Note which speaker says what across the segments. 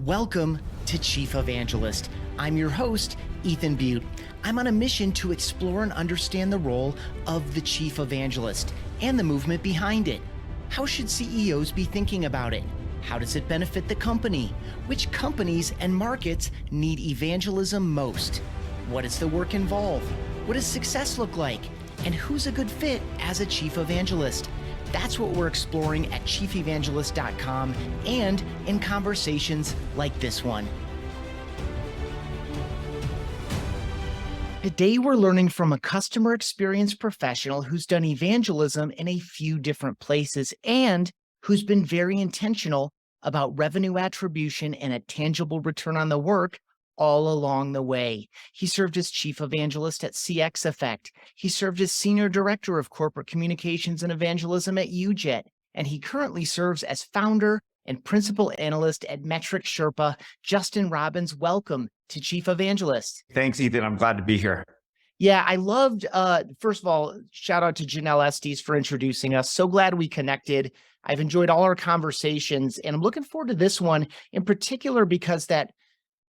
Speaker 1: Welcome to Chief Evangelist. I'm your host, Ethan Beute. I'm on a mission to explore and understand the role of the Chief Evangelist and the movement behind it. How should CEOs be thinking about it? How does it benefit the company? Which companies and markets need evangelism most? What does the work involve? What does success look like? And who's a good fit as a Chief Evangelist? That's what we're exploring at chiefevangelist.com and in conversations like this one. Today, we're learning from a customer experience professional who's done evangelism in a few different places and who's been very intentional about revenue attribution and a tangible return on the work all along the way. He served as Chief Evangelist at CX Effect. He served as Senior Director of Corporate Communications and Evangelism at UJET, and he currently serves as Founder and Principal Analyst at Metric Sherpa. Justin Robbins, welcome to Chief Evangelist.
Speaker 2: Thanks, Ethan. I'm glad to be here.
Speaker 1: Yeah, I loved, first of all, shout out to Janelle Estes for introducing us. So glad we connected. I've enjoyed all our conversations, and I'm looking forward to this one in particular because that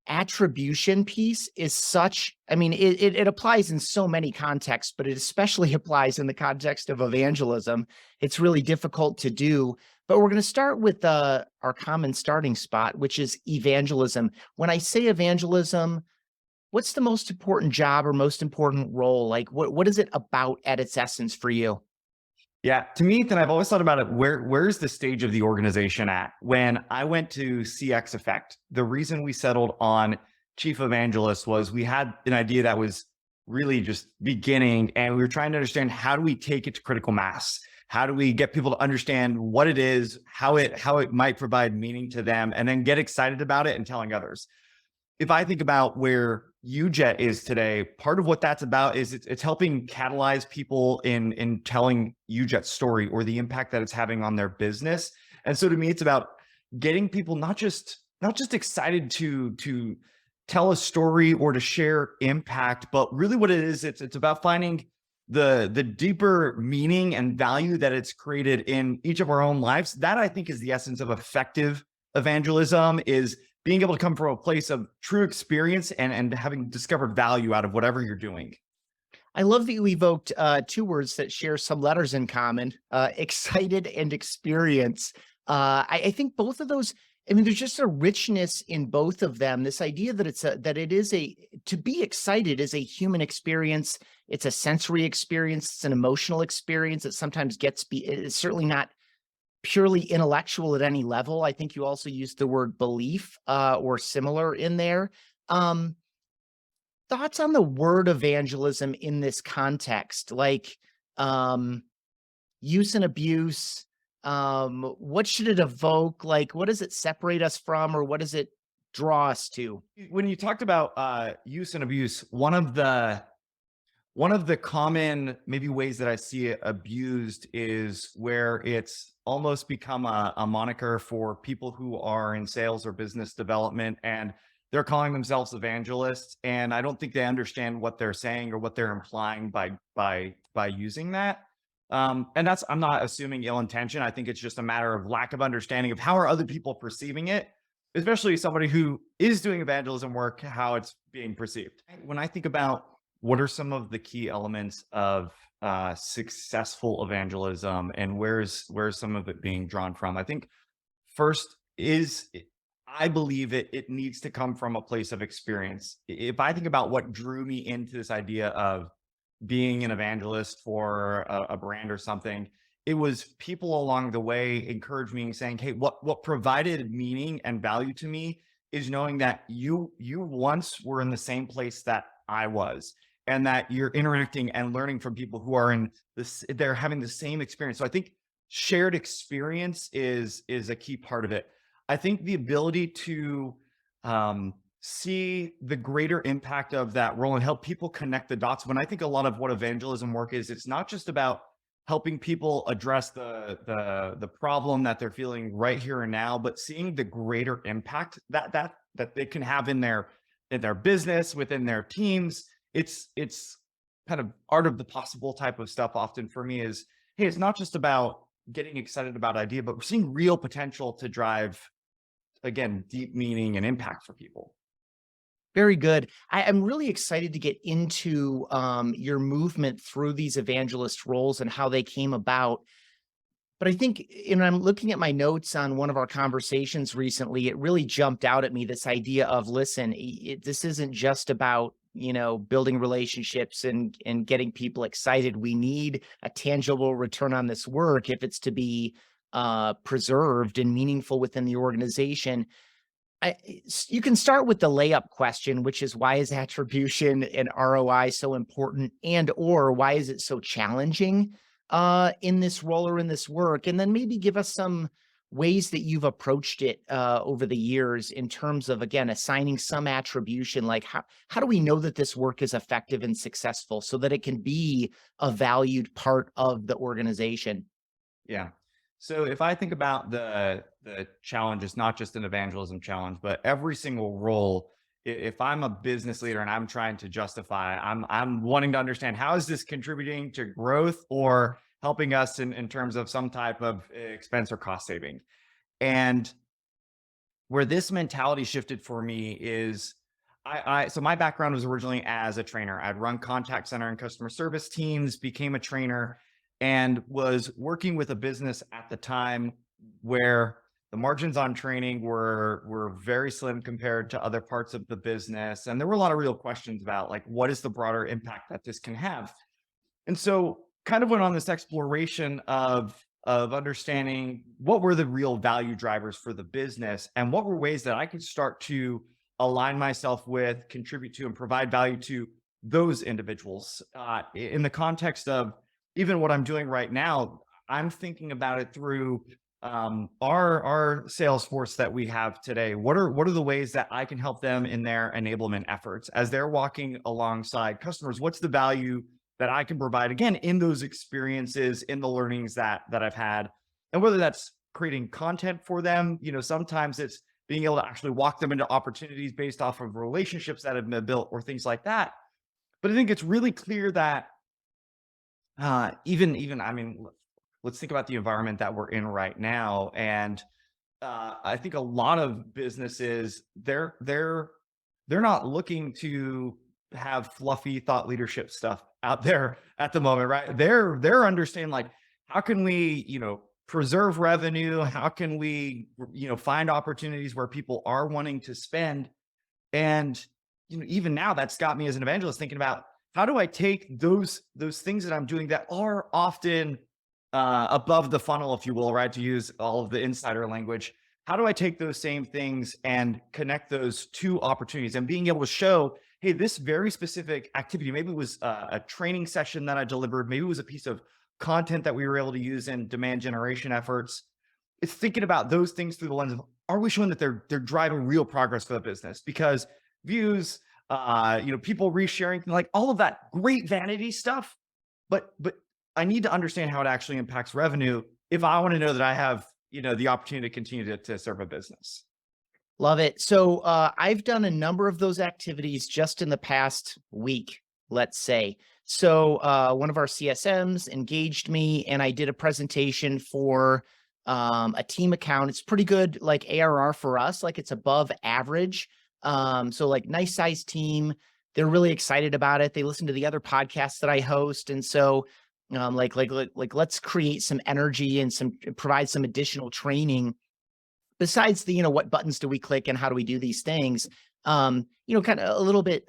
Speaker 1: attribution piece is such, it applies in so many contexts, but it especially applies in the context of evangelism. It's really difficult to do, but we're going to start with our common starting spot, which is evangelism. When I say evangelism, what's the most important job or most important role? Like what is it about at its essence for you?
Speaker 2: Yeah, to me, Ethan, I've always thought about it. Where's the stage of the organization at? When I went to CX Effect, the reason we settled on Chief Evangelist was we had an idea that was really just beginning, and we were trying to understand how do we take it to critical mass? How do we get people to understand what it is, how it might provide meaning to them, and then get excited about it and telling others? If I think about where UJET is today, part of what that's about is it's helping catalyze people in telling UJET's story or the impact that it's having on their business. And so to me, it's about getting people not just excited to tell a story or to share impact, but really what it is, it's about finding the deeper meaning and value that it's created in each of our own lives. That I think is the essence of effective evangelism, is being able to come from a place of true experience and having discovered value out of whatever you're doing.
Speaker 1: I love that you evoked two words that share some letters in common, excited and experience. I think both of those, there's just a richness in both of them. This idea that to be excited is a human experience. It's a sensory experience. It's an emotional experience that sometimes it's certainly not purely intellectual at any level. I think you also used the word belief or similar in there. Thoughts on the word evangelism in this context, like use and abuse? What should it evoke? Like, what does it separate us from, or what does it draw us to?
Speaker 2: When you talked about use and abuse, one of the common maybe ways that I see it abused is where it's almost become a moniker for people who are in sales or business development, and they're calling themselves evangelists. And I don't think they understand what they're saying or what they're implying by using that. And I'm not assuming ill intention. I think it's just a matter of lack of understanding of how are other people perceiving it, especially somebody who is doing evangelism work, how it's being perceived. When I think about what are some of the key elements of successful evangelism and where's some of it being drawn from? I think first I believe it needs to come from a place of experience. If I think about what drew me into this idea of being an evangelist for a brand or something, it was people along the way encouraged me and saying, hey, what provided meaning and value to me is knowing that you once were in the same place that I was, and that you're interacting and learning from people who are they're having the same experience. So I think shared experience is a key part of it. I think the ability to see the greater impact of that role and help people connect the dots. When I think a lot of what evangelism work is, it's not just about helping people address the problem that they're feeling right here and now, but seeing the greater impact that they can have in their business, within their teams. It's kind of art of the possible type of stuff often for me is, hey, it's not just about getting excited about idea, but we're seeing real potential to drive again, deep meaning and impact for people.
Speaker 1: Very good. I'm really excited to get into your movement through these evangelist roles and how they came about. But I think, I'm looking at my notes on one of our conversations recently, it really jumped out at me, this idea of, listen, this isn't just about, building relationships and getting people excited. We need a tangible return on this work if it's to be preserved and meaningful within the organization. You can start with the layup question, which is, why is attribution and ROI so important, and or why is it so challenging in this role or in this work? And then maybe give us some ways that you've approached it over the years in terms of, again, assigning some attribution, like how do we know that this work is effective and successful so that it can be a valued part of the organization?
Speaker 2: Yeah. So if I think about the challenges, not just an evangelism challenge, but every single role, if I'm a business leader and I'm trying to justify, I'm wanting to understand, how is this contributing to growth or helping us in terms of some type of expense or cost saving? And where this mentality shifted for me is, so my background was originally as a trainer. I'd run contact center and customer service teams, became a trainer, and was working with a business at the time where the margins on training were very slim compared to other parts of the business. And there were a lot of real questions about, like, what is the broader impact that this can have? And so kind of went on this exploration of understanding what were the real value drivers for the business and what were ways that I could start to align myself with, contribute to, and provide value to those individuals. In the context of even what I'm doing right now, I'm thinking about it through our sales force that we have today. What are the ways that I can help them in their enablement efforts as they're walking alongside customers? What's the value that I can provide, again, in those experiences, in the learnings that I've had? And whether that's creating content for them, sometimes it's being able to actually walk them into opportunities based off of relationships that have been built or things like that. But I think it's really clear that even I mean, let's think about the environment that we're in right now. And I think a lot of businesses, they're not looking to have fluffy thought leadership stuff out there at the moment, right? They're understanding, like, how can we, preserve revenue? How can we, find opportunities where people are wanting to spend? And, even now, that's got me as an evangelist thinking about, how do I take those things that I'm doing that are often above the funnel, if you will, right? To use all of the insider language. How do I take those same things and connect those to opportunities and being able to show, hey, this very specific activity, maybe it was a training session that I delivered, maybe it was a piece of content that we were able to use in demand generation efforts. It's thinking about those things through the lens of, are we showing that they're driving real progress for the business? Because views, people resharing, like all of that great vanity stuff, but I need to understand how it actually impacts revenue if I want to know that I have, the opportunity to continue to serve a business.
Speaker 1: Love it. So I've done a number of those activities just in the past week, let's say. So one of our CSMs engaged me and I did a presentation for a team account. It's pretty good, like ARR for us, like it's above average. So like nice sized team. They're really excited about it. They listen to the other podcasts that I host. And so like let's create some energy and provide some additional training besides the, what buttons do we click and how do we do these things? Kind of a little bit,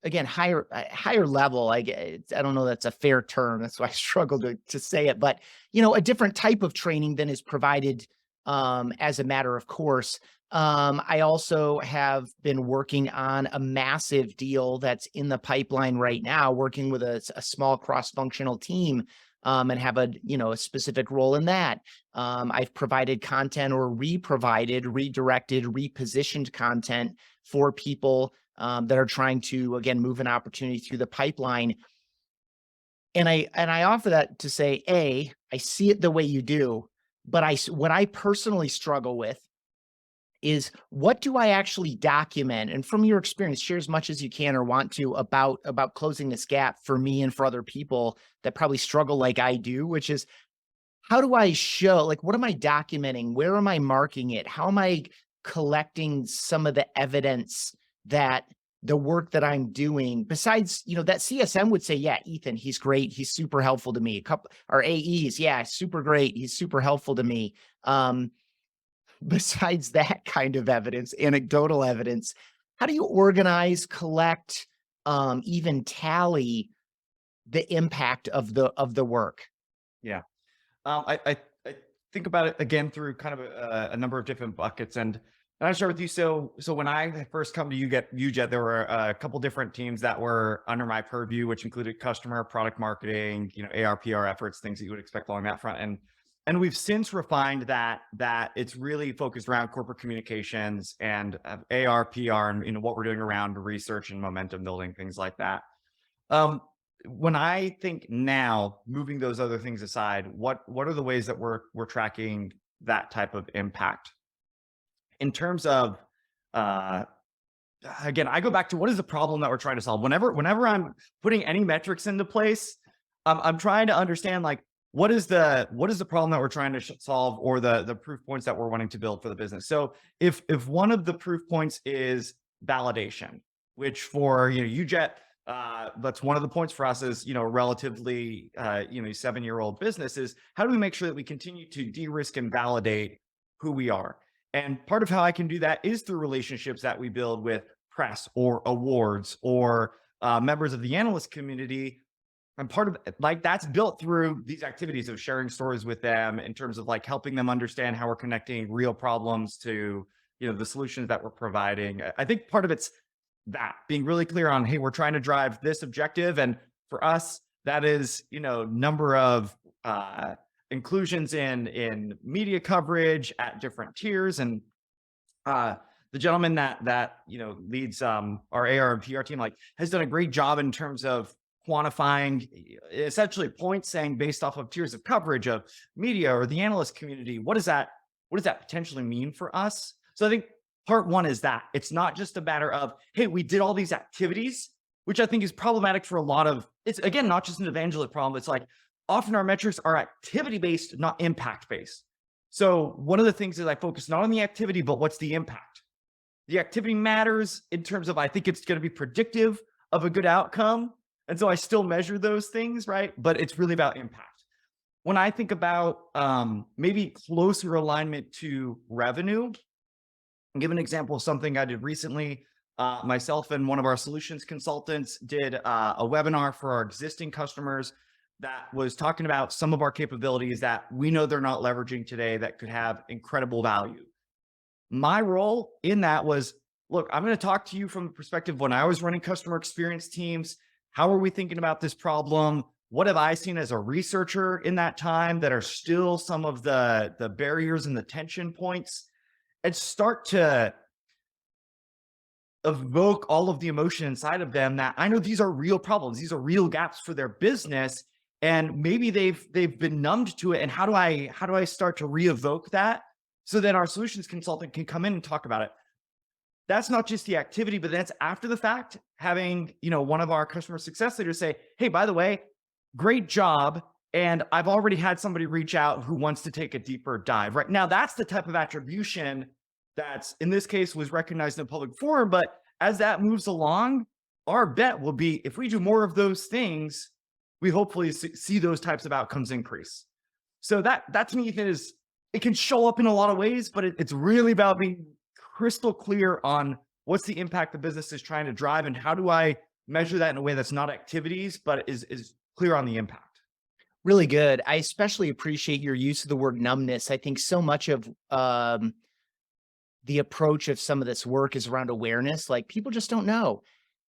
Speaker 1: again, higher level. I don't know, that's a fair term. That's why I struggle to say it, but a different type of training than is provided as a matter of course. I also have been working on a massive deal that's in the pipeline right now, working with a small cross-functional team and have a specific role in that. I've provided content or redirected, repositioned content for people that are trying to, again, move an opportunity through the pipeline. And I offer that to say, I see it the way you do, but what I personally struggle with is, what do I actually document? And from your experience, share as much as you can or want to about closing this gap for me and for other people that probably struggle like I do, which is, how do I show, like, what am I documenting? Where am I marking it? How am I collecting some of the evidence that the work that I'm doing, besides, that CSM would say, yeah, Ethan, he's great. He's super helpful to me. A couple, our AEs, yeah, super great. He's super helpful to me. Besides that kind of evidence, anecdotal evidence, how do you organize, collect, even tally the impact of the work?
Speaker 2: Yeah. I think about it again through kind of a number of different buckets, and I'll share with you. So when I first come to UJET, there were a couple different teams that were under my purview, which included customer, product marketing, AR, PR efforts, things that you would expect along that front. And we've since refined that it's really focused around corporate communications and AR, PR, and what we're doing around research and momentum building, things like that. When I think now, moving those other things aside, what are the ways that we're tracking that type of impact? In terms of, again, I go back to what is the problem that we're trying to solve. Whenever I'm putting any metrics into place, I'm trying to understand, like, what is the problem that we're trying to solve, or the proof points that we're wanting to build for the business. So if one of the proof points is validation, which for UJET, that's one of the points for us as a relatively 7-year-old business, is how do we make sure that we continue to de-risk and validate who we are? And part of how I can do that is through relationships that we build with press or awards or members of the analyst community. And part of like that's built through these activities of sharing stories with them, in terms of like helping them understand how we're connecting real problems to the solutions that we're providing. I think part of it's that being really clear on, hey, we're trying to drive this objective, and for us that is number of inclusions in media coverage at different tiers. And the gentleman that leads our AR and PR team has done a great job in terms of quantifying essentially points, saying based off of tiers of coverage of media or the analyst community, what does that potentially mean for us? So I think part one is that it's not just a matter of, hey, we did all these activities, which I think is problematic for a lot of, it's again, not just an evangelist problem. It's like often our metrics are activity-based, not impact-based. So one of the things is I focus not on the activity, but what's the impact? The activity matters in terms of, I think it's going to be predictive of a good outcome. And so I still measure those things, right? But it's really about impact. When I think about maybe closer alignment to revenue, I'll give an example of something I did recently. Myself and one of our solutions consultants did a webinar for our existing customers that was talking about some of our capabilities that we know they're not leveraging today that could have incredible value. My role in that was, look, I'm going to talk to you from the perspective when I was running customer experience teams. How are we thinking about this problem? What have I seen as a researcher in that time that are still some of the barriers and the tension points? And start to evoke all of the emotion inside of them that I know these are real problems. These are real gaps for their business. And maybe they've been numbed to it. And how do I start to re-evoke that? So then our solutions consultant can come in and talk about it. That's not just the activity, but that's after the fact, having, one of our customer success leaders say, hey, by the way, great job. And I've already had somebody reach out who wants to take a deeper dive. Right now, that's the type of attribution that's, in this case, was recognized in a public forum. But as that moves along, our bet will be, if we do more of those things, we hopefully see those types of outcomes increase. So that to me, Ethan, it can show up in a lot of ways, but it's really about being crystal clear on what's the impact the business is trying to drive, and how do I measure that in a way that's not activities, but is clear on the impact.
Speaker 1: Really good. I especially appreciate your use of the word numbness. I think so much of the approach of some of this work is around awareness. Like, people just don't know.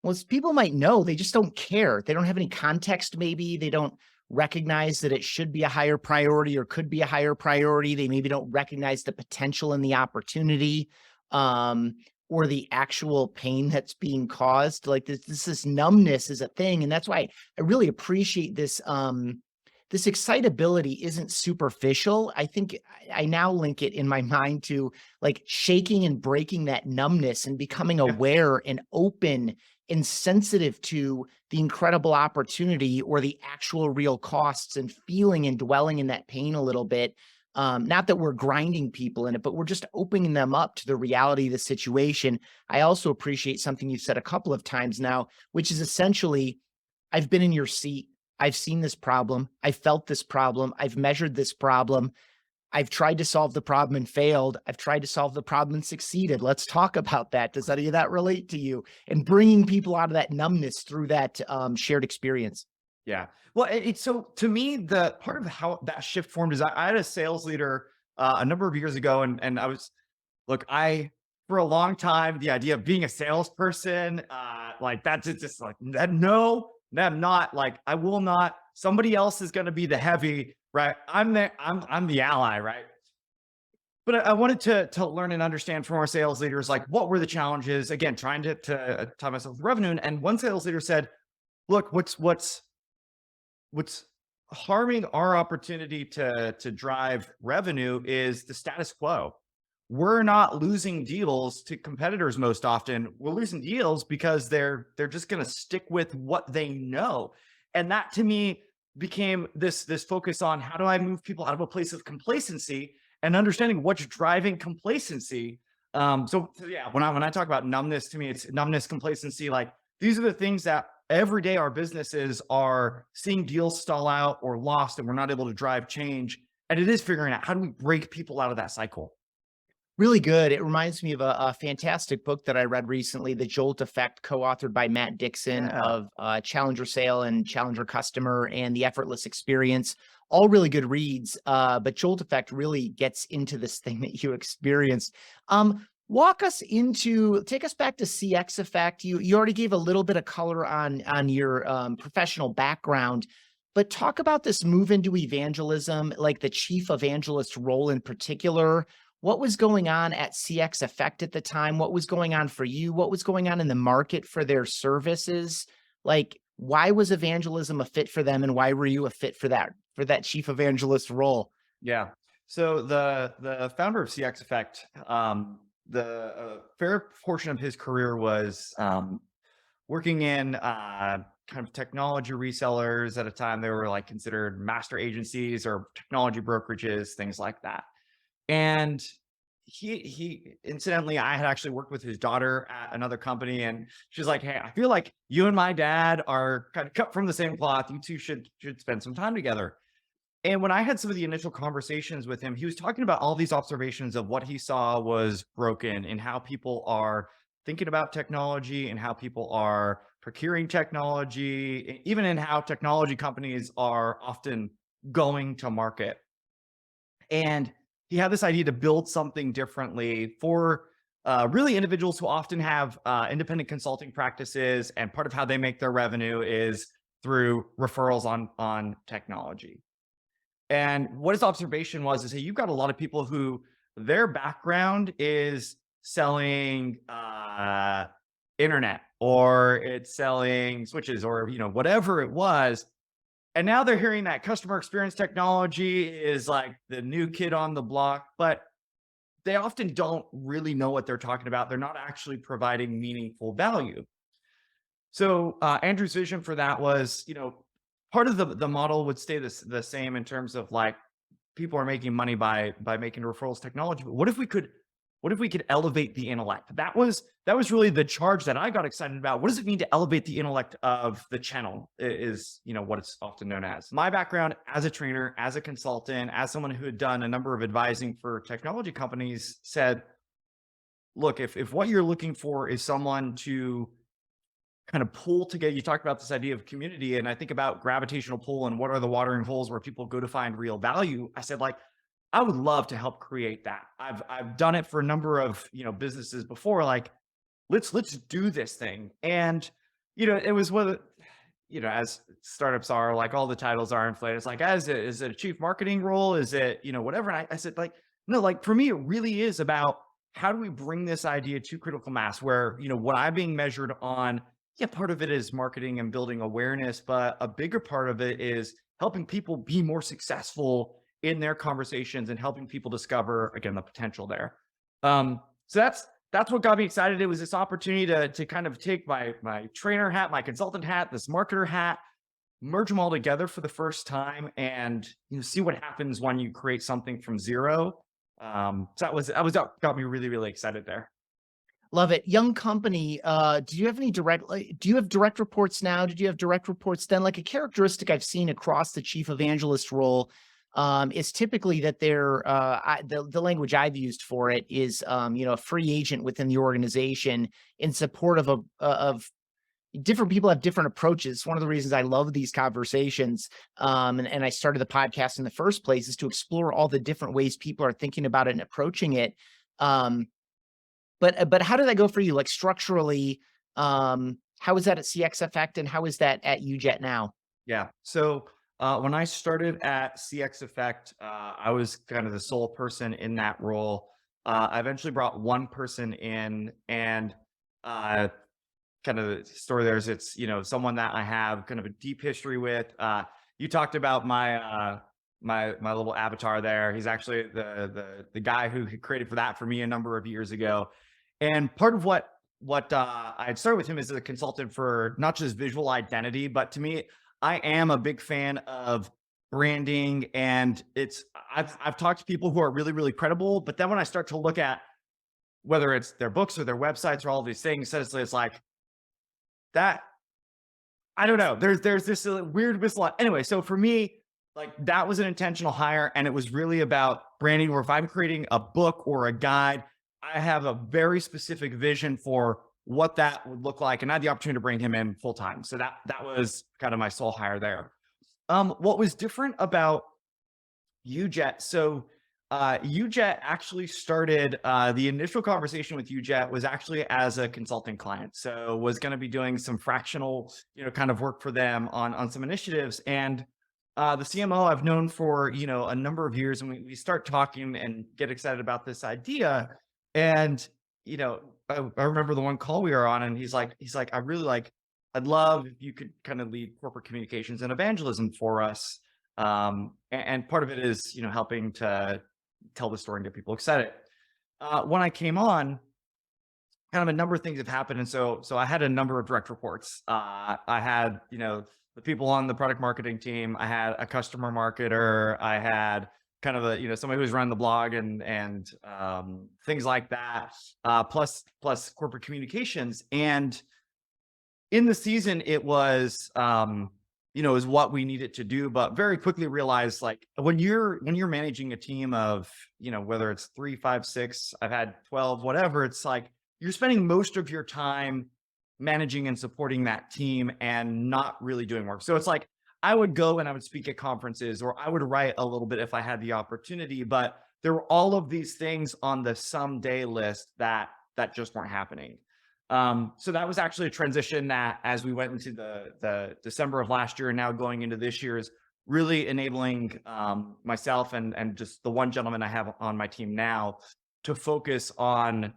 Speaker 1: Well, people might know, they just don't care. They don't have any context. Maybe they don't recognize that it should be a higher priority or could be a higher priority. They maybe don't recognize the potential and the opportunity, or the actual pain that's being caused. Like this numbness is a thing. And that's why I really appreciate this. This excitability isn't superficial. I think I now link it in my mind to like shaking and breaking that numbness and becoming aware and open insensitive to the incredible opportunity or the actual real costs and feeling and dwelling in that pain a little bit. Not that we're grinding people in it, but we're just opening them up to the reality of the situation. I also appreciate something you've said a couple of times now, which is essentially, I've been in your seat. I've seen this problem. I felt this problem. I've measured this problem. I've tried to solve the problem and failed. I've tried to solve the problem and succeeded. Let's talk about that. Does any of that relate to you? And bringing people out of that numbness through that shared experience.
Speaker 2: Yeah. Well, it's so to me, the part of how that shift formed is I had a sales leader a number of years ago, and I was, look, for a long time, the idea of being a salesperson, like that's just like that. No, I'm not. Like I will not. Somebody else is going to be the heavy, right? I'm the ally, right? But I wanted to learn and understand from our sales leaders, like what were the challenges? Again, trying to tie myself with revenue. And one sales leader said, "Look, what's harming our opportunity to drive revenue is the status quo. We're not losing deals to competitors most often. We're losing deals because they're just going to stick with what they know." And that to me became this focus on how do I move people out of a place of complacency and understanding what's driving complacency. So yeah, when I talk about numbness, to me, it's numbness, complacency. Like these are the things that every day our businesses are seeing deals stall out or lost, and we're not able to drive change. And it is figuring out how do we break people out of that cycle.
Speaker 1: Really good. It reminds me of a fantastic book that I read recently, The Jolt Effect, co-authored by Matt Dixon,
Speaker 2: Yeah.
Speaker 1: of Challenger Sale and Challenger Customer and The Effortless Experience. All really good reads, but Jolt Effect really gets into this thing that you experienced. Take us back to CX Effect. You already gave a little bit of color on your professional background, but talk about this move into evangelism, like the Chief Evangelist role in particular. What was going on at CX Effect at the time? What was going on for you? What was going on in the market for their services? Like, why was evangelism a fit for them, and why were you a fit for that chief evangelist role?
Speaker 2: Yeah. So the founder of CX Effect, the fair portion of his career was working in kind of technology resellers. At a time, they were like considered master agencies or technology brokerages, things like that. And he incidentally, I had actually worked with his daughter at another company, and she's like, "Hey, I feel like you and my dad are kind of cut from the same cloth. You two should spend some time together." And when I had some of the initial conversations with him, he was talking about all these observations of what he saw was broken and how people are thinking about technology and how people are procuring technology, even in how technology companies are often going to market. And he had this idea to build something differently for really individuals who often have independent consulting practices, and part of how they make their revenue is through referrals on technology. And what his observation was is, hey, you've got a lot of people who their background is selling internet, or it's selling switches, or whatever it was. And now they're hearing that customer experience technology is like the new kid on the block, but they often don't really know what they're talking about. They're not actually providing meaningful value. So Andrew's vision for that was, part of the model would stay the same in terms of like people are making money by making referrals technology. But what if we could elevate the intellect? That was really the charge that I got excited about. What does it mean to elevate the intellect of the channel is, what it's often known as. My background as a trainer, as a consultant, as someone who had done a number of advising for technology companies said, look, if what you're looking for is someone to kind of pull together, you talked about this idea of community, and I think about gravitational pull and what are the watering holes where people go to find real value. I said, like, I would love to help create that. I've done it for a number of, businesses before. Like, let's do this thing. And, it was one of the, as startups are, like all the titles are inflated. It's like, is it a chief marketing role? Is it, whatever? And I said, like, no, like for me, it really is about how do we bring this idea to critical mass where, what I'm being measured on, yeah, part of it is marketing and building awareness, but a bigger part of it is helping people be more successful in their conversations and helping people discover, again, the potential there. So that's what got me excited. It was this opportunity to kind of take my trainer hat, my consultant hat, this marketer hat, merge them all together for the first time, and see what happens when you create something from zero. So that got me really, really excited there.
Speaker 1: Love it. Young company. Do you have any do you have direct reports now? Did you have direct reports then? Like a characteristic I've seen across the chief evangelist role is typically that the language I've used for it is, a free agent within the organization in support of different people have different approaches. One of the reasons I love these conversations, and I started the podcast in the first place, is to explore all the different ways people are thinking about it and approaching it. But how did that go for you? Like structurally, how is that at CX Effect and how is that at UJET now?
Speaker 2: Yeah. So when I started at CX Effect, I was kind of the sole person in that role. I eventually brought one person in, and kind of the story there is it's someone that I have kind of a deep history with. You talked about my little avatar there. He's actually the guy who created for me a number of years ago. And part of what I had started with him as a consultant for not just visual identity, but to me, I am a big fan of branding. And I've talked to people who are really, really credible, but then when I start to look at whether it's their books or their websites or all of these things, it's like that. I don't know. There's this weird misalignment. Anyway, so for me, like that was an intentional hire, and it was really about branding. Or if I'm creating a book or a guide, I have a very specific vision for what that would look like, and I had the opportunity to bring him in full time. So that was kind of my sole hire there. What was different about UJET? So UJET actually started, the initial conversation with UJET was actually as a consulting client. So was going to be doing some fractional, kind of work for them on some initiatives. And the CMO I've known for, a number of years, and we start talking and get excited about this idea. And, I remember the one call we were on, and he's like, I really I'd love if you could kind of lead corporate communications and evangelism for us. And part of it is, helping to tell the story and get people excited. When I came on, kind of a number of things have happened. And so I had a number of direct reports. I had, the people on the product marketing team. I had a customer marketer. I had kind of somebody who's running the blog and things like that, plus corporate communications. And in the season, it was, is what we needed to do, but very quickly realized, like, when you're managing a team of, whether it's 3, 5, 6, I've had 12, whatever, it's like you're spending most of your time managing and supporting that team and not really doing work. So it's like I would go and I would speak at conferences, or I would write a little bit if I had the opportunity, but there were all of these things on the someday list that just weren't happening. So that was actually a transition that, as we went into the December of last year and now going into this year, is really enabling myself and just the one gentleman I have on my team now to focus on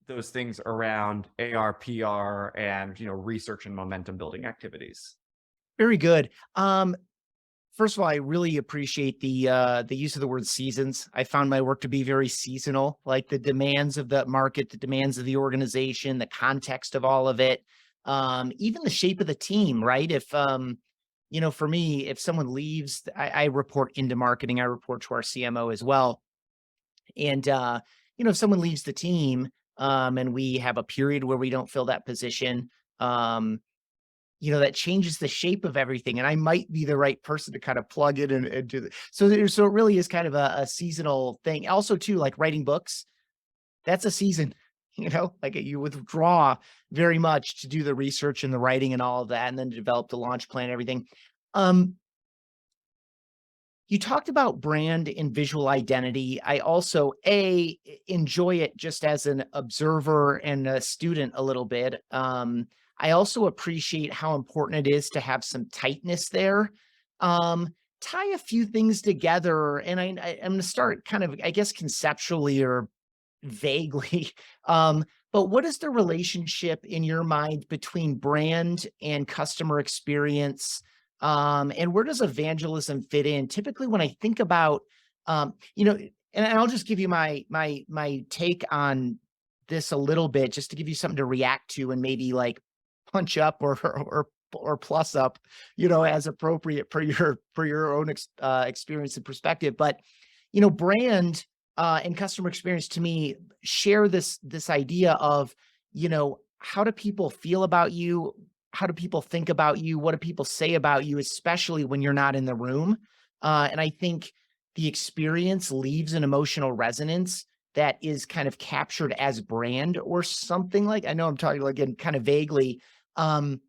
Speaker 2: those things around AR, PR, and research and momentum building activities.
Speaker 1: Very good. First of all, I really appreciate the use of the word seasons. I found my work to be very seasonal, like the demands of the market, the demands of the organization, the context of all of it, even the shape of the team, right? If, for me, if someone leaves, I report into marketing, I report to our CMO as well. And, if someone leaves the team, and we have a period where we don't fill that position, that changes the shape of everything. And I might be the right person to kind of plug it and do that. So it really is kind of a seasonal thing. Also too, like writing books, that's a season, like you withdraw very much to do the research and the writing and all of that, and then to develop the launch plan and everything. You talked about brand and visual identity. I also enjoy it just as an observer and a student a little bit. I also appreciate how important it is to have some tightness there. Tie a few things together, and I'm going to start kind of, I guess, conceptually or vaguely. But what is the relationship in your mind between brand and customer experience? And where does evangelism fit in? Typically, when I think about, and I'll just give you my take on this a little bit just to give you something to react to and maybe like punch up or plus up, as appropriate for your own experience and perspective. But brand and customer experience to me share this idea of, how do people feel about you? How do people think about you? What do people say about you, especially when you're not in the room? And I think the experience leaves an emotional resonance that is kind of captured as brand or something like, I know I'm talking like in kind of vaguely. And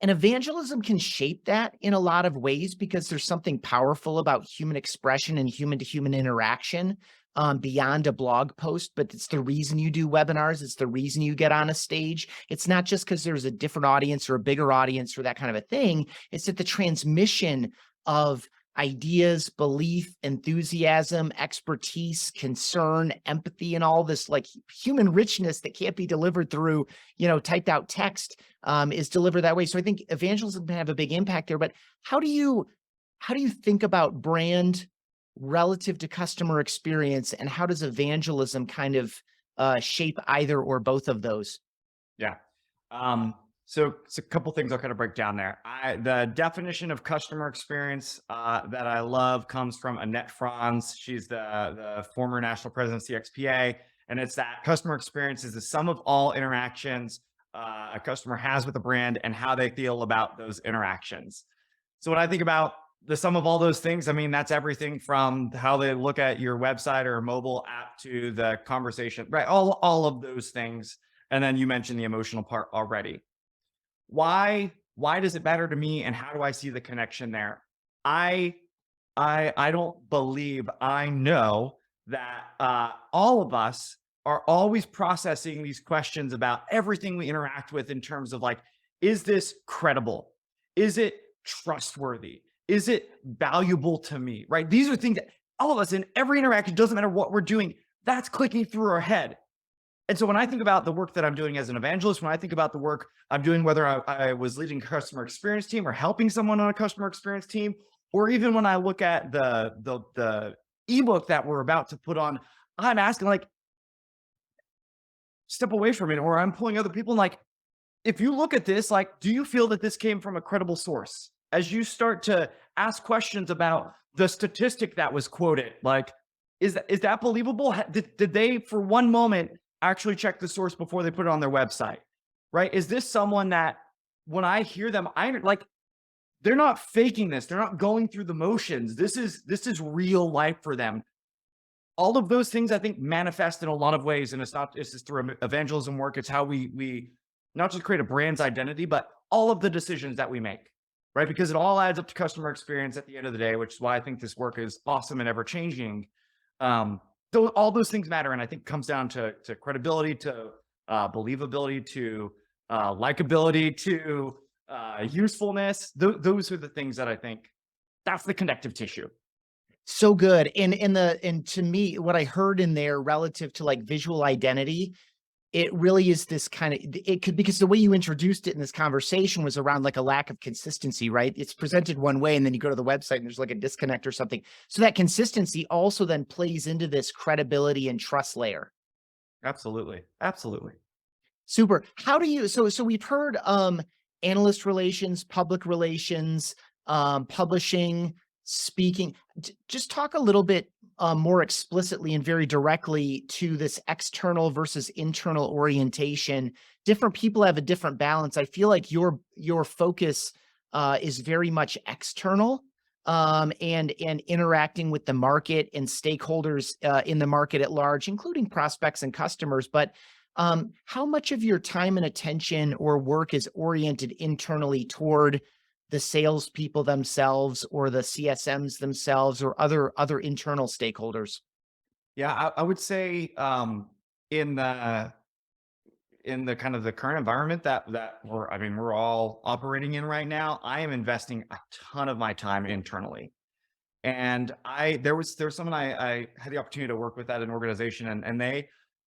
Speaker 1: evangelism can shape that in a lot of ways because there's something powerful about human expression and human to human interaction beyond a blog post, but it's the reason you do webinars. It's the reason you get on a stage. It's not just because there's a different audience or a bigger audience or that kind of a thing. It's that the transmission of ideas, belief, enthusiasm, expertise, concern, empathy, and all this like human richness that can't be delivered through, typed out text is delivered that way. So I think evangelism can have a big impact there. But how do you think about brand relative to customer experience, and how does evangelism kind of shape either or both of those?
Speaker 2: Yeah. So it's a couple things I'll kind of break down there. The definition of customer experience that I love comes from Annette Franz. She's the former national president of CXPA. And it's that customer experience is the sum of all interactions a customer has with a brand and how they feel about those interactions. So when I think about the sum of all those things, I mean, that's everything from how they look at your website or mobile app to the conversation, right? All of those things. And then you mentioned the emotional part already. Why does it matter to me, and how do I see the connection there? I don't believe I know that all of us are always processing these questions about everything we interact with in terms of like, is this credible? Is it trustworthy? Is it valuable to me? Right? These are things that all of us in every interaction, doesn't matter what we're doing, that's clicking through our head. And so when I think about the work that I'm doing as an evangelist, when I think about the work I'm doing, whether I was leading a customer experience team or helping someone on a customer experience team, or even when I look at the ebook that we're about to put on, I'm asking like, step away from it, or I'm pulling other people and like, if you look at this, like, do you feel that this came from a credible source? As you start to ask questions about the statistic that was quoted, like, is that believable? Did they, for one moment, actually check the source before they put it on their website, right? Is this someone that when I hear them, I like, they're not faking this. They're not going through the motions. This is real life for them. All of those things I think manifest in a lot of ways. And it's just through evangelism work. It's how we not just create a brand's identity, but all of the decisions that we make, right? Because it all adds up to customer experience at the end of the day, which is why I think this work is awesome and ever changing. All those things matter. And I think it comes down to credibility, to believability, to likability, to usefulness. Those are the things that I think that's the connective tissue.
Speaker 1: So good. And to me, what I heard in there relative to like visual identity, it really is this kind of, it could, because the way you introduced it in this conversation was around like a lack of consistency, right? It's presented one way and then you go to the website and there's like a disconnect or something. So that consistency also then plays into this credibility and trust layer.
Speaker 2: Absolutely. Absolutely.
Speaker 1: Super. How do you, so we've heard analyst relations, public relations, publishing, speaking. Just talk a little bit more explicitly and very directly to this external versus internal orientation. Different people have a different balance. I feel like your focus is very much external and interacting with the market and stakeholders in the market at large, including prospects and customers. But how much of your time and attention or work is oriented internally toward the salespeople themselves or the CSMs themselves or other internal stakeholders?
Speaker 2: Yeah, I would say in the kind of the current environment that we're all operating in right now, I am investing a ton of my time internally. And there was someone I had the opportunity to work with at an organization, and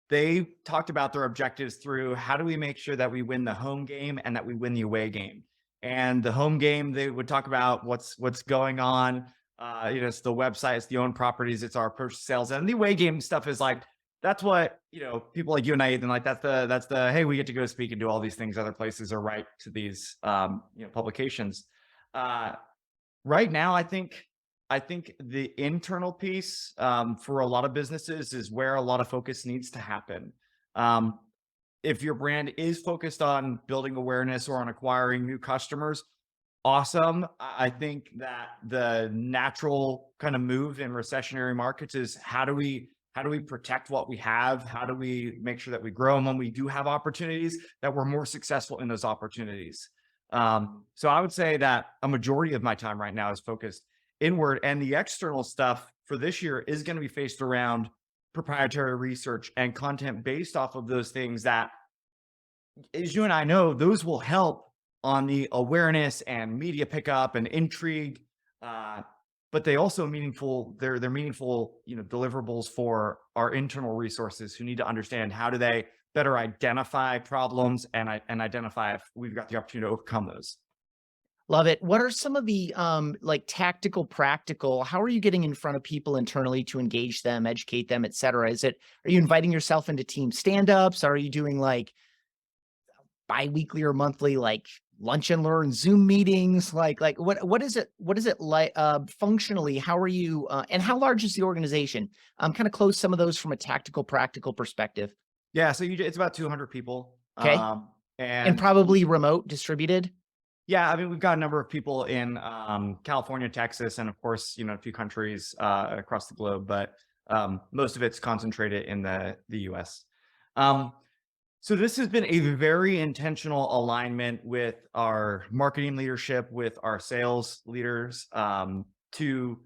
Speaker 2: they talked about their objectives through how do we make sure that we win the home game and that we win the away game. And the home game, they would talk about what's going on. It's the website, it's the owned properties, it's our approach to sales. And the away game stuff is like, that's what, people like you and I, Ethan, like that's the, hey, we get to go speak and do all these things other places are right to these, publications. Uh, right now, I think the internal piece, for a lot of businesses is where a lot of focus needs to happen. Um, if your brand is focused on building awareness or on acquiring new customers, awesome. I think that the natural kind of move in recessionary markets is how do we protect what we have? How do we make sure that we grow? And when we do have opportunities, that we're more successful in those opportunities. So I would say that a majority of my time right now is focused inward, and the external stuff for this year is going to be faced around proprietary research and content based off of those things that, as you and I know, those will help on the awareness and media pickup and intrigue. Uh, but they also they're meaningful, deliverables for our internal resources who need to understand how do they better identify problems and identify if we've got the opportunity to overcome those.
Speaker 1: Love it. What are some of the like tactical, practical? How are you getting in front of people internally to engage them, educate them, et cetera? Are you inviting yourself into team stand-ups? Are you doing like bi-weekly or monthly like lunch and learn Zoom meetings? Like what is it like functionally? How are you and how large is the organization? Kind of close some of those from a tactical, practical perspective.
Speaker 2: Yeah, so it's about 200 people.
Speaker 1: Okay. And
Speaker 2: And
Speaker 1: probably remote distributed.
Speaker 2: yeah, I mean, we've got a number of people in California, Texas, and of course, a few countries across the globe, but most of it's concentrated in the US. Um, so this has been a very intentional alignment with our marketing leadership, with our sales leaders, to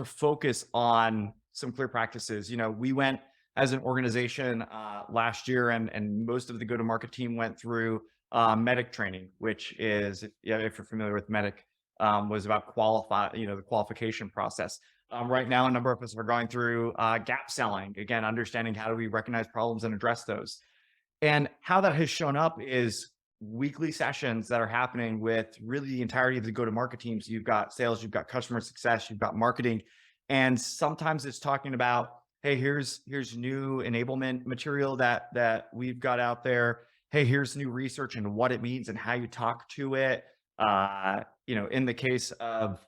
Speaker 2: focus on some clear practices. We went as an organization last year, and most of the go-to-market team went through Metric training, which is, yeah, if you're familiar with Metric, was about the qualification process. Right now, a number of us are going through gap selling, again, understanding how do we recognize problems and address those. And how that has shown up is weekly sessions that are happening with really the entirety of the go-to-market teams. You've got sales, you've got customer success, you've got marketing. And sometimes it's talking about, hey, here's new enablement material that we've got out there. Hey, here's new research and what it means and how you talk to it. In the case of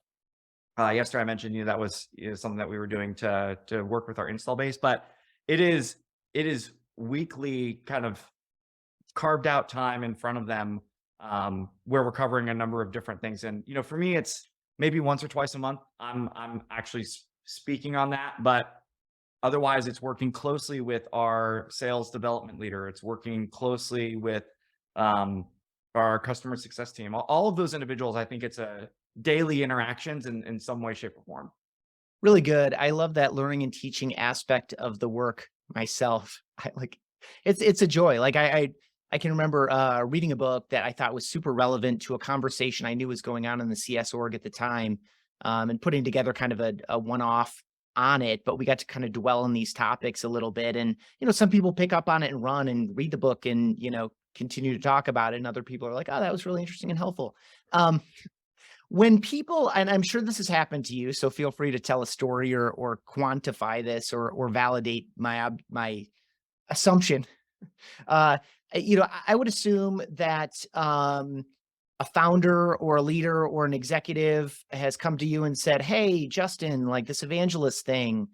Speaker 2: yesterday, I mentioned, that was something that we were doing to work with our install base, but it is weekly kind of carved out time in front of them, where we're covering a number of different things. And for me, it's maybe once or twice a month I'm actually speaking on that, but otherwise it's working closely with our sales development leader. It's working closely with our customer success team. All of those individuals, I think it's a daily interactions in some way, shape, or form.
Speaker 1: Really good. I love that learning and teaching aspect of the work myself. I like it's a joy. Like I can remember reading a book that I thought was super relevant to a conversation I knew was going on in the CS org at the time, and putting together kind of a one-off on it. But we got to kind of dwell on these topics a little bit. And some people pick up on it and run and read the book and continue to talk about it. And other people are like, oh, that was really interesting and helpful. When people, and I'm sure this has happened to you, so feel free to tell a story or quantify this or validate my assumption. I would assume that a founder or a leader or an executive has come to you and said, "Hey, Justin, like this evangelist thing,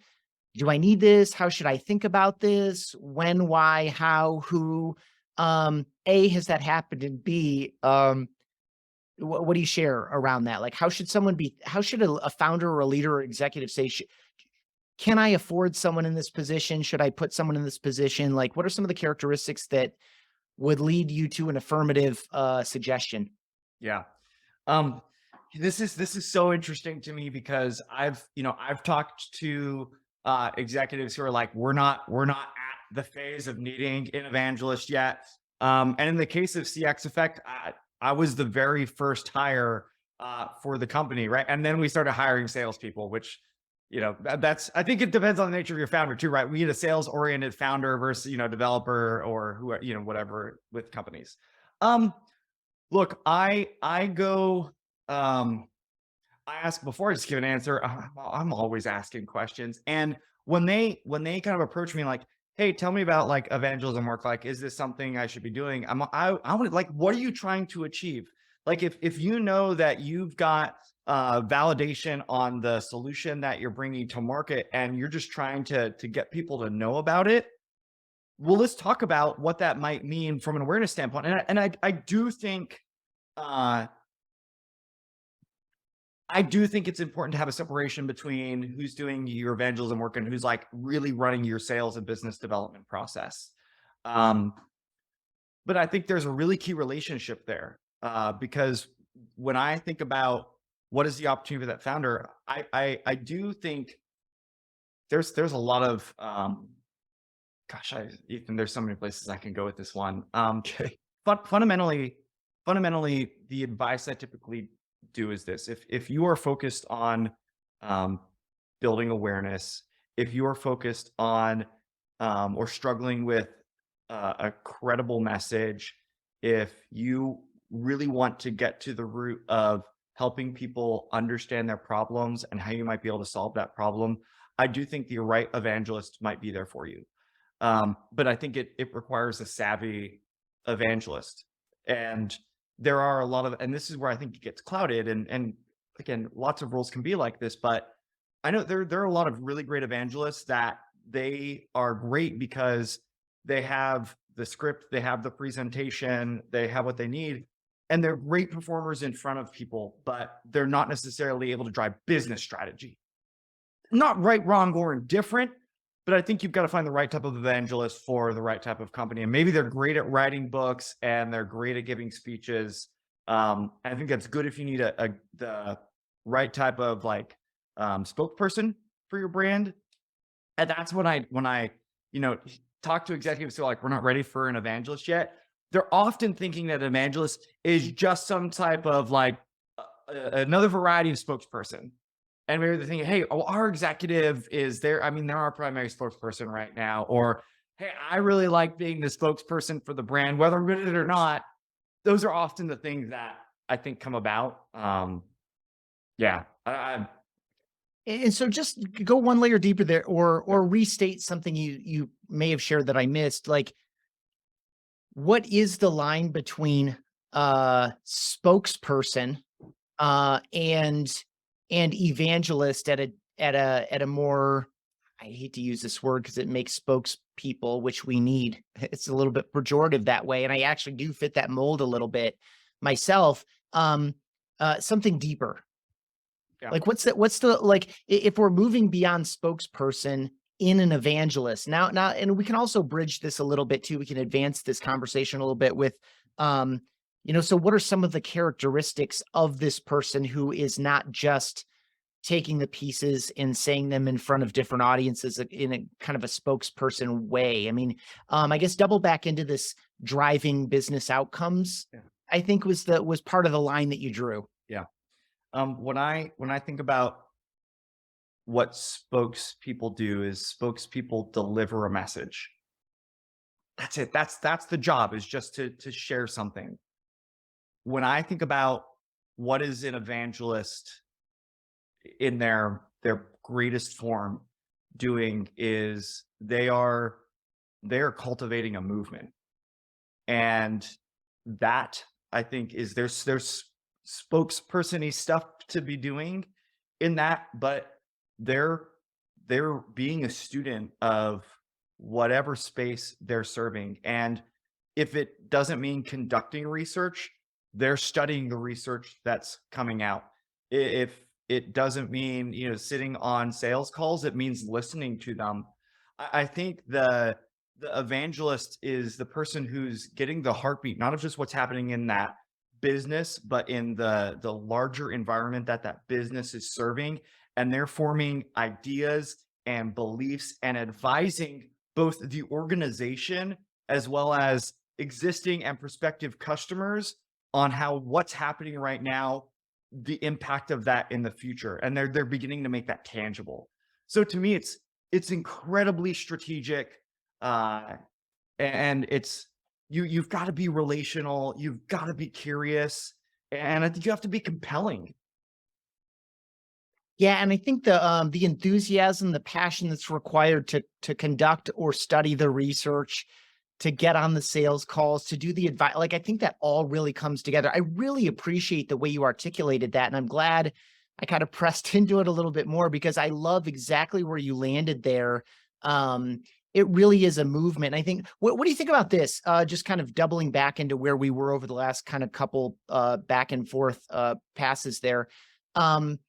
Speaker 1: do I need this? How should I think about this? When, why, how, who?" A, has that happened? And B, what do you share around that? Like, how should a founder or a leader or executive say, can I afford someone in this position? Should I put someone in this position? Like, what are some of the characteristics that would lead you to an affirmative suggestion?
Speaker 2: Yeah. Um, this is so interesting to me because I've talked to executives who are like, we're not at the phase of needing an evangelist yet. And in the case of CX Effect, I was the very first hire for the company, right? And then we started hiring salespeople, which I think it depends on the nature of your founder too, right? We need a sales oriented founder versus developer or who whatever with companies. Look, I go. I ask before I just give an answer. I'm always asking questions, and when they kind of approach me like, hey, tell me about like evangelism work. Like, is this something I should be doing? I would like, what are you trying to achieve? Like, if you know that you've got validation on the solution that you're bringing to market, and you're just trying to get people to know about it, well, let's talk about what that might mean from an awareness standpoint. And I do think, uh, I do think it's important to have a separation between who's doing your evangelism work and who's like really running your sales and business development process. Um, but I think there's a really key relationship there, because when I think about what is the opportunity for that founder, I do think there's a lot of gosh, Ethan, there's so many places I can go with this one.
Speaker 1: Okay.
Speaker 2: Fundamentally, the advice I typically do is this: if you are focused on um, building awareness, if you are focused on or struggling with a credible message, if you really want to get to the root of helping people understand their problems and how you might be able to solve that problem, I do think the right evangelist might be there for you. But I think it requires a savvy evangelist. And there are a lot of, and this is where I think it gets clouded. And again, lots of roles can be like this, but I know there are a lot of really great evangelists that they are great because they have the script, they have the presentation, they have what they need, and they're great performers in front of people, but they're not necessarily able to drive business strategy. Not right, wrong, or indifferent, but I think you've got to find the right type of evangelist for the right type of company. And maybe they're great at writing books and they're great at giving speeches. I think that's good if you need the right type of like spokesperson for your brand. And that's when I talk to executives who are like, we're not ready for an evangelist yet. They're often thinking that evangelist is just some type of like another variety of spokesperson. And maybe they're thinking, hey, oh, our executive is there. I mean, they're our primary spokesperson right now. Or, hey, I really like being the spokesperson for the brand, whether we're in it or not. Those are often the things that I think come about. Yeah.
Speaker 1: And so just go one layer deeper there, or restate something you may have shared that I missed. Like, what is the line between spokesperson and evangelist at a more, I hate to use this word because it makes spokespeople, which we need. It's a little bit pejorative that way, and I actually do fit that mold a little bit myself. Something deeper.
Speaker 2: Yeah.
Speaker 1: Like, what's the like, if we're moving beyond spokesperson in an evangelist now, and we can also bridge this a little bit too. We can advance this conversation a little bit with, so what are some of the characteristics of this person who is not just taking the pieces and saying them in front of different audiences in a kind of a spokesperson way? I mean, I guess double back into this driving business outcomes,
Speaker 2: Yeah.
Speaker 1: I think was part of the line that you drew.
Speaker 2: Yeah. When I think about what spokespeople do, is spokespeople deliver a message. That's it. That's the job, is just to share something. When I think about what is an evangelist in their greatest form doing, is they are cultivating a movement. And that, I think, is there's spokesperson-y stuff to be doing in that, but they're being a student of whatever space they're serving. And if it doesn't mean conducting research, they're studying the research that's coming out. If it doesn't mean, sitting on sales calls, it means listening to them. I think the evangelist is the person who's getting the heartbeat, not of just what's happening in that business, but in the larger environment that business is serving. And they're forming ideas and beliefs and advising both the organization as well as existing and prospective customers on how what's happening right now, the impact of that in the future. And they're beginning to make that tangible. So to me, it's incredibly strategic. And it's, you've got to be relational, you've got to be curious, and I think you have to be compelling.
Speaker 1: Yeah, and I think the enthusiasm, the passion that's required to conduct or study the research, to get on the sales calls, to do the advice, like I think that all really comes together. I really appreciate the way you articulated that, and I'm glad I kind of pressed into it a little bit more because I love exactly where you landed there. It really is a movement. I think what do you think about this? Just kind of doubling back into where we were over the last kind of couple back and forth passes there. Um,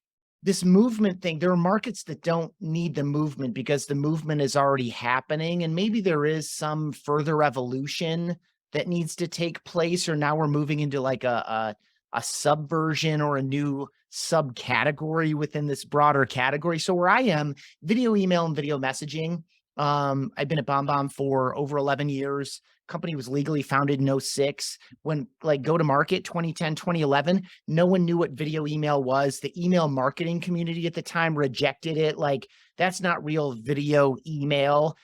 Speaker 1: this movement thing, there are markets that don't need the movement because the movement is already happening, and maybe there is some further evolution that needs to take place, or now we're moving into like a subversion or a new subcategory within this broader category. So where I am, video email and video messaging. I've been at BombBomb for over 11 years. Company was legally founded in '06. When like go to market 2010, 2011, no one knew what video email was. The email marketing community at the time rejected it. Like that's not real video email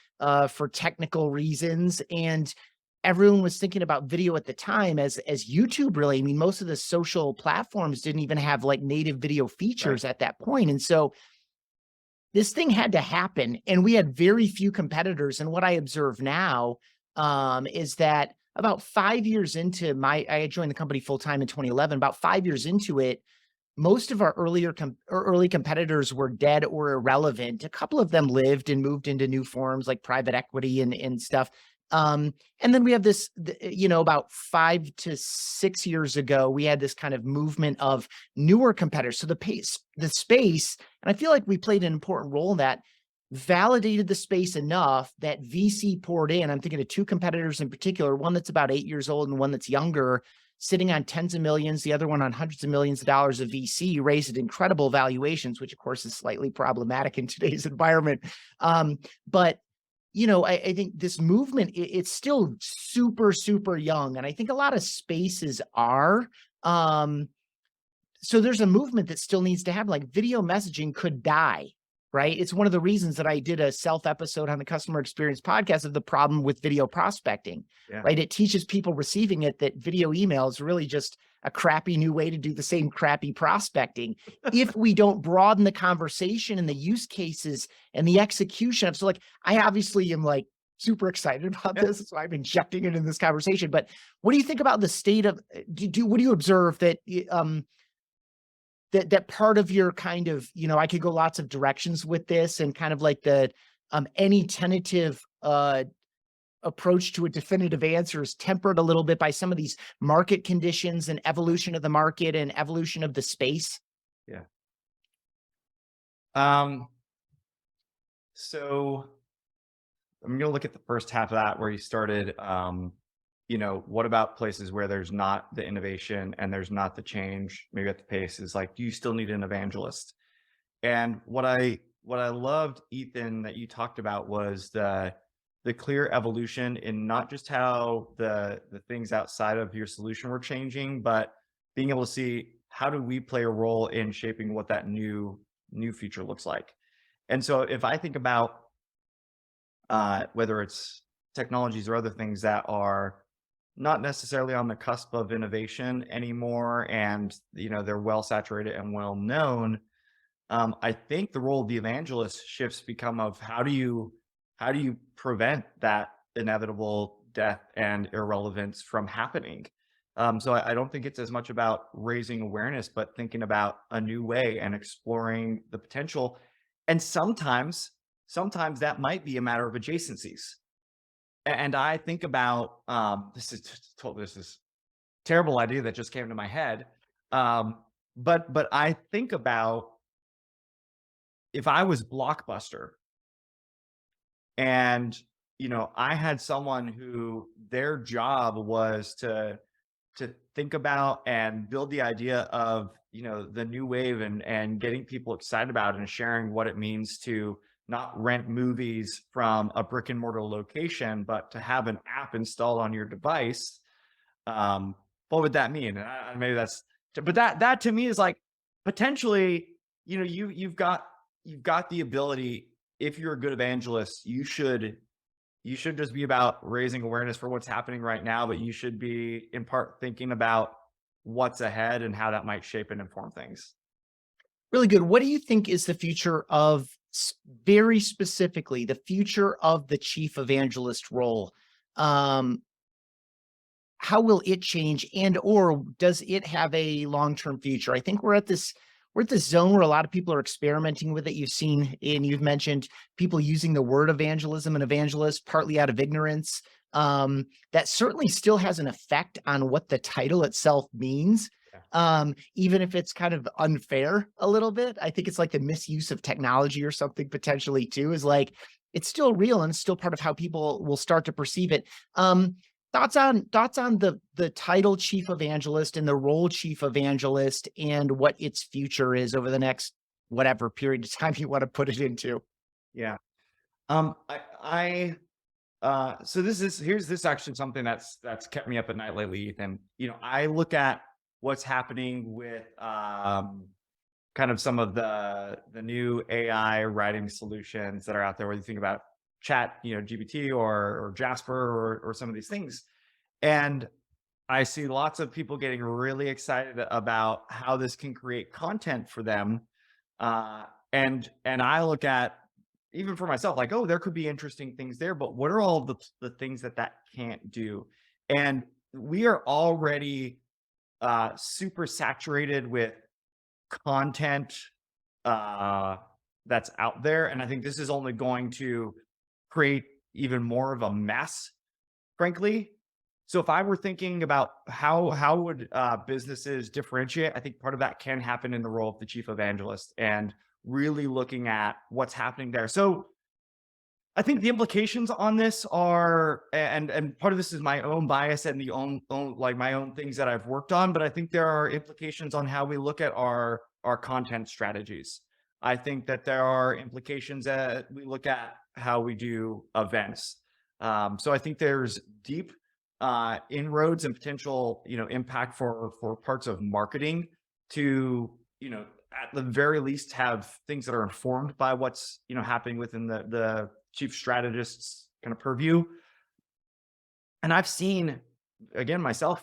Speaker 1: for technical reasons. And everyone was thinking about video at the time as YouTube really. I mean, most of the social platforms didn't even have like native video features at that point. And so this thing had to happen, and we had very few competitors. And what I observe now is that about 5 years into I had joined the company full time in 2011. About 5 years into it, most of our early competitors were dead or irrelevant. A couple of them lived and moved into new forms like private equity and stuff. And then we have this, about 5 to 6 years ago, we had this kind of movement of newer competitors. So the space, and I feel like we played an important role in that, validated the space enough that VC poured in. I'm thinking of two competitors in particular, one that's about 8 years old and one that's younger, sitting on tens of millions, the other one on hundreds of millions of dollars of VC, raised at incredible valuations, which of course is slightly problematic in today's environment. But I think this movement, it's still super, super young. And I think a lot of spaces are. So there's a movement that still needs to happen. Like video messaging could die, right? It's one of the reasons that I did a self episode on the Customer Experience podcast of the problem with video prospecting, right? It teaches people receiving it that video email is really just a crappy new way to do the same crappy prospecting. If we don't broaden the conversation and the use cases and the execution of, so like, I obviously am like super excited about this, so I'm injecting it in this conversation. But what do you think about the state of, what do you observe that, that part of your kind of, I could go lots of directions with this, and kind of like the, any tentative, approach to a definitive answer is tempered a little bit by some of these market conditions and evolution of the market and evolution of the space?
Speaker 2: Yeah. So I'm going to look at the first half of that where you started. What about places where there's not the innovation and there's not the change, maybe at the pace, is like, do you still need an evangelist? And what I loved, Ethan, that you talked about was the clear evolution in not just how the things outside of your solution were changing, but being able to see how do we play a role in shaping what that new feature looks like. And so if I think about whether it's technologies or other things that are not necessarily on the cusp of innovation anymore, and they're well saturated and well known, I think the role of the evangelist shifts become of how do you prevent that inevitable death and irrelevance from happening. So I don't think it's as much about raising awareness, but thinking about a new way and exploring the potential. And sometimes that might be a matter of adjacencies. And I think about, this is a terrible idea that just came to my head. But I think about, if I was Blockbuster and, I had someone who their job was to think about and build the idea of, the new wave and getting people excited about it and sharing what it means to not rent movies from a brick and mortar location, but to have an app installed on your device. What would that mean? Maybe that's, but that to me is like, potentially, you've got the ability. If you're a good evangelist, you should just be about raising awareness for what's happening right now, but you should be in part thinking about what's ahead and how that might shape and inform things.
Speaker 1: Really good. What do you think is the future of, very specifically, the future of the chief evangelist role? Um, how will it change, and or does it have a long-term future? I think we're at this zone where a lot of people are experimenting with it. You've seen and you've mentioned people using the word evangelism and evangelist partly out of ignorance. That certainly still has an effect on what the title itself means.
Speaker 2: Yeah.
Speaker 1: Even if it's kind of unfair a little bit. I think it's like the misuse of technology or something potentially too, is like it's still real and it's still part of how people will start to perceive it. Um, thoughts on the title chief evangelist and the role chief evangelist and what its future is over the next whatever period of time you want to put it into.
Speaker 2: Yeah. So here's this actually something that's kept me up at night lately, Ethan. I look at what's happening with kind of some of the new AI writing solutions that are out there, whether you think about chat, GPT or Jasper or some of these things. And I see lots of people getting really excited about how this can create content for them. And I look at, even for myself, like, oh, there could be interesting things there, but what are all the things that can't do? And we are already super saturated with content that's out there. And I think this is only going to create even more of a mess, frankly. So if I were thinking about how would businesses differentiate, I think part of that can happen in the role of the chief evangelist and really looking at what's happening there. So I think the implications on this are, and part of this is my own bias and the own like my own things that I've worked on, but I think there are implications on how we look at our content strategies. I think that there are implications that we look at how we do events. So I think there's deep inroads and potential, impact for parts of marketing to, at the very least have things that are informed by what's, happening within the chief strategist's kind of purview. And I've seen, again, myself,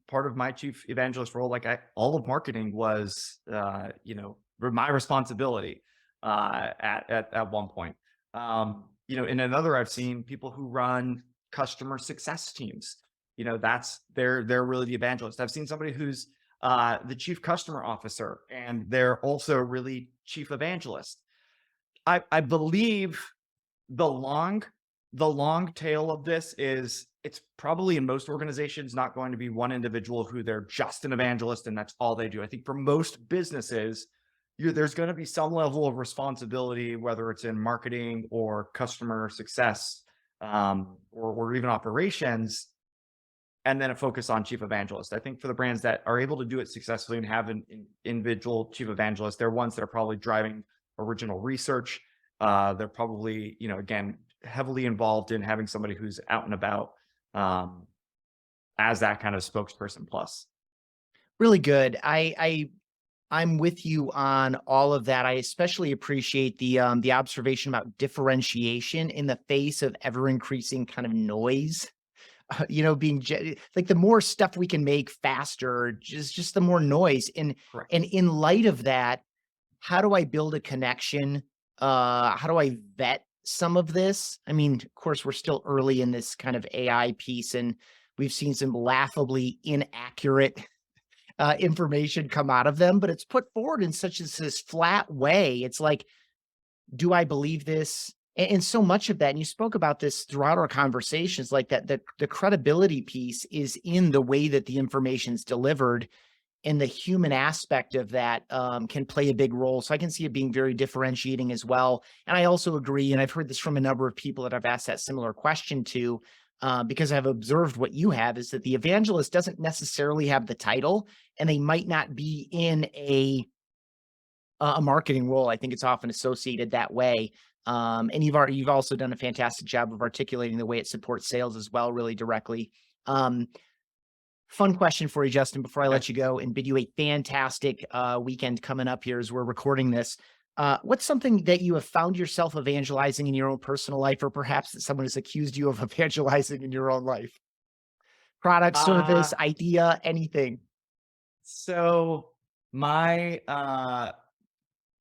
Speaker 2: part of my chief evangelist role, like all of marketing was, my responsibility at one point. In another, I've seen people who run customer success teams. They're really the evangelist. I've seen somebody who's the chief customer officer, and they're also really chief evangelist. I believe the long tail of this is it's probably in most organizations not going to be one individual who they're just an evangelist and that's all they do. I think for most businesses, there's going to be some level of responsibility, whether it's in marketing or customer success, or even operations, and then a focus on chief evangelist. I think for the brands that are able to do it successfully and have an individual chief evangelist, they're ones that are probably driving original research. They're probably, again, heavily involved in having somebody who's out and about as that kind of spokesperson plus.
Speaker 1: Really good. I'm with you on all of that. I especially appreciate the observation about differentiation in the face of ever increasing kind of noise. Like the more stuff we can make faster, just the more noise. And
Speaker 2: Correct.
Speaker 1: and in light of that, how do I build a connection? How do I vet some of this? I mean, of course, we're still early in this kind of AI piece, and we've seen some laughably inaccurate information come out of them, but it's put forward in such this flat way. It's like, do I believe this? And so much of that, and you spoke about this throughout our conversations, like that the credibility piece is in the way that the information's delivered, and the human aspect of that can play a big role. So I can see it being very differentiating as well. And I also agree, and I've heard this from a number of people that I've asked that similar question to, because I've observed what you have, is that the evangelist doesn't necessarily have the title, and they might not be in a marketing role. I think it's often associated that way. And you've also done a fantastic job of articulating the way it supports sales as well, really directly. Fun question for you, Justin, before I let you go and bid you a fantastic weekend coming up here as we're recording this. What's something that you have found yourself evangelizing in your own personal life, or perhaps that someone has accused you of evangelizing in your own life? Product, service, idea, anything.
Speaker 2: So my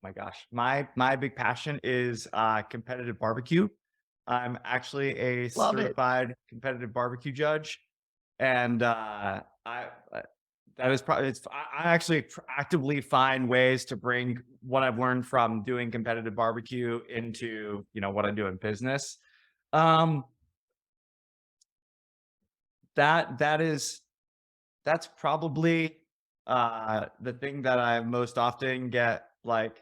Speaker 2: my gosh, my big passion is competitive barbecue. I'm actually a
Speaker 1: Love it.
Speaker 2: certified competitive barbecue judge, and I that is probably I actually actively find ways to bring what I've learned from doing competitive barbecue into what I do in business. Um, that is that's probably the thing that I most often get like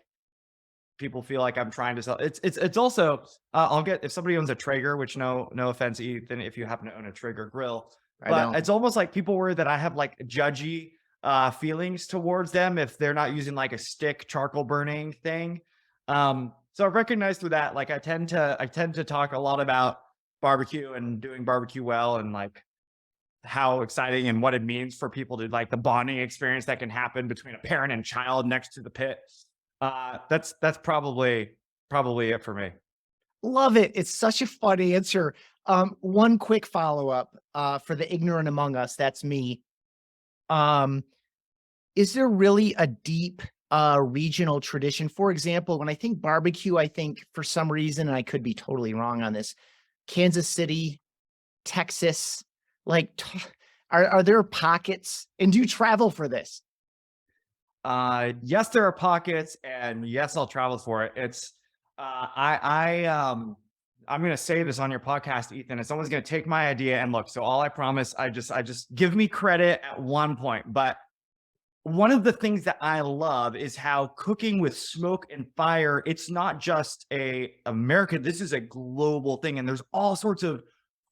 Speaker 2: people feel like I'm trying to sell. It's also I'll get if somebody owns a Traeger, which no offense, Ethan, if you happen to own a Traeger grill,
Speaker 1: I
Speaker 2: but
Speaker 1: don't.
Speaker 2: it's almost like people worry that I have like judgy feelings towards them if they're not using like a stick charcoal burning thing. So I recognize through that, like I tend to talk a lot about barbecue and doing barbecue well and like how exciting and what it means for people to like the bonding experience that can happen between a parent and child next to the pit. That's probably it for me.
Speaker 1: Love it. It's such a fun answer. One quick follow-up for the ignorant among us, that's me. Um, is there really a deep regional tradition? For example, when I think barbecue, I think for some reason, and I could be totally wrong on this, Kansas City, Texas, like are there pockets? And do you travel for this?
Speaker 2: Yes, there are pockets, and yes, I'll travel for it. It's I'm gonna say this on your podcast, Ethan. And someone's gonna take my idea and look. So all I promise, I just give me credit at one point. But one of the things that I love is how cooking with smoke and fire, it's not just a America, this is a global thing. And there's all sorts of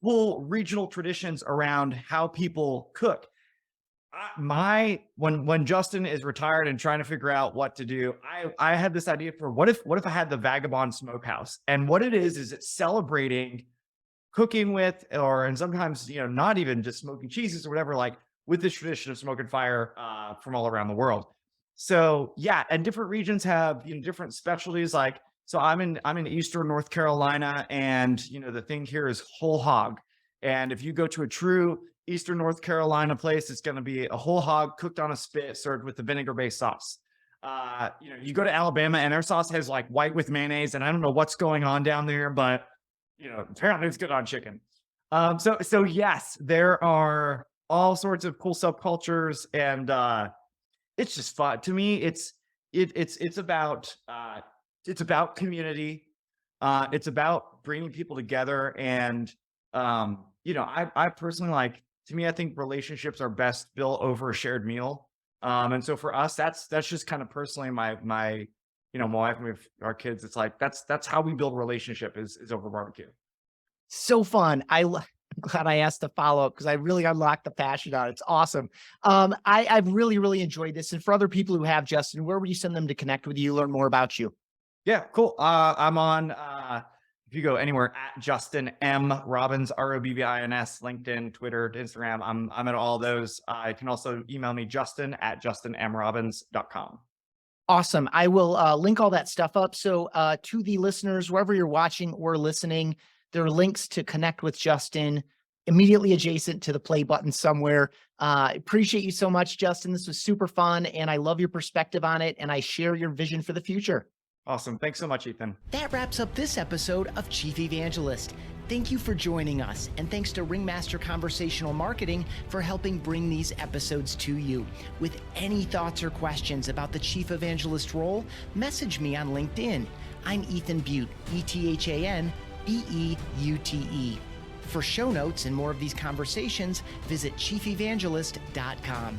Speaker 2: cool regional traditions around how people cook. When Justin is retired and trying to figure out what to do, I had this idea for what if I had the Vagabond Smokehouse, and what it is it's celebrating cooking with, and sometimes not even just smoking cheeses or whatever, like with this tradition of smoke and fire from all around the world. So yeah, and different regions have different specialties. Like so, I'm in Eastern North Carolina, and the thing here is whole hog. And if you go to a true Eastern North Carolina place, it's going to be a whole hog cooked on a spit, served with the vinegar-based sauce. You go to Alabama, and their sauce has like white with mayonnaise, and I don't know what's going on down there, but apparently it's good on chicken. So yes, there are all sorts of cool subcultures, and it's just fun. To me, it's about community. It's about bringing people together, and I personally like. To me, I think relationships are best built over a shared meal. And so for us, that's just kind of personally my wife and our kids. It's like that's how we build relationship is over barbecue.
Speaker 1: So fun. I'm glad I asked the follow-up because I really unlocked the passion on it. It's awesome. I've really enjoyed this. And for other people who have, Justin, where would you send them to connect with you, learn more about you?
Speaker 2: Yeah, cool. I'm on if you go anywhere at Justin M Robbins, Robbins, LinkedIn, Twitter, Instagram, I'm at all those. You can also email me justin@justinmrobbins.com.
Speaker 1: Awesome. I will link all that stuff up. So to the listeners, wherever you're watching or listening, there are links to connect with Justin immediately adjacent to the play button somewhere. Appreciate you so much, Justin. This was super fun, and I love your perspective on it, and I share your vision for the future.
Speaker 2: Awesome. Thanks so much, Ethan.
Speaker 1: That wraps up this episode of Chief Evangelist. Thank you for joining us, and thanks to Ringmaster Conversational Marketing for helping bring these episodes to you. With any thoughts or questions about the Chief Evangelist role, message me on LinkedIn. I'm Ethan Beute, ETHAN BEUTE. For show notes and more of these conversations, visit chiefevangelist.com.